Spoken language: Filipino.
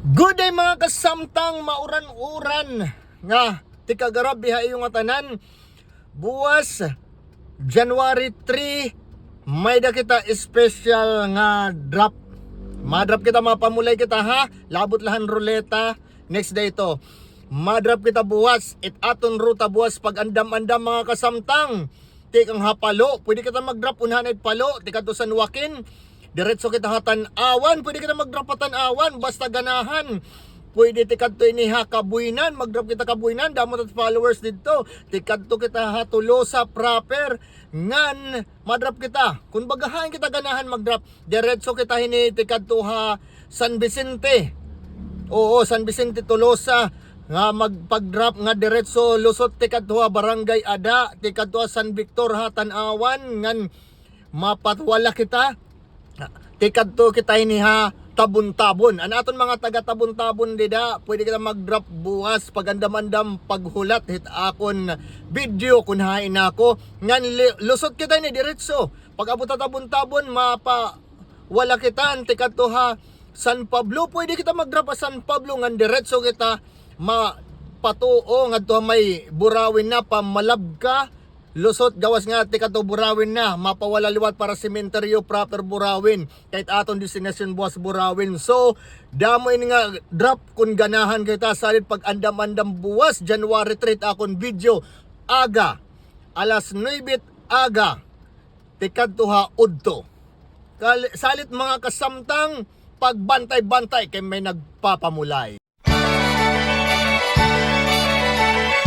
Good day mga kasamtang mauran-uran nga tikagarabi hayo nga tanan. Buwas January 3 may da kita special nga drop. Madrop kita, mapamulay kita ha. Labot lahan ruleta. Next day to. Madrop kita buwas. It aton ruta buwas pag andam-andam mga kasamtang. Tikang hapalo. Pwede kita mag-drop unhanay palo. Tika to San Joaquin. Diretso kita hatan-awan. Pwede kita mag-drop hatan-awan. Basta ganahan. Pwede tikadto iniha Kabuinan. Mag-drop kita Kabuinan. Damot at followers dito. Tikadto kita hatulosa proper. Ngan madrop kita. Kung bagahan kita ganahan mag-drop. Diretso kita hini tikadto ha San Vicente. Oo, San Vicente Tolosa. Nga magpag-drop nga diretso lusot tikadto ha Barangay Ada. Tikadto ha San Victor hatan-awan. Ngan mapatwala kita. Tikadto kita iniha Tabon-Tabon. Ano aton mga taga Tabon-Tabon dida, pwede kita mag-drop buwas pagandam-andam paghulat hit akon video kun hain ako. Ngan lusot kita ni diretso. Pag abot ta Tabon-Tabon mapa wala kita tikadto ha San Pablo. Pwede kita mag-drop sa San Pablo ngan diretso kita mapatuo ngadto may Burawin na pamalab ka. Lusot gawas nga tikadto Burawin na mapawala liwat para sementeryo proper Burawin kahit aton destination buwas Burawin. So damo ini nga drop kun ganahan kita salit pag andam-andam buwas January 3 akon video aga alas 9 aga tikadto ha udto. Salit mga kasamtang pagbantay-bantay kay may nagpapamulay.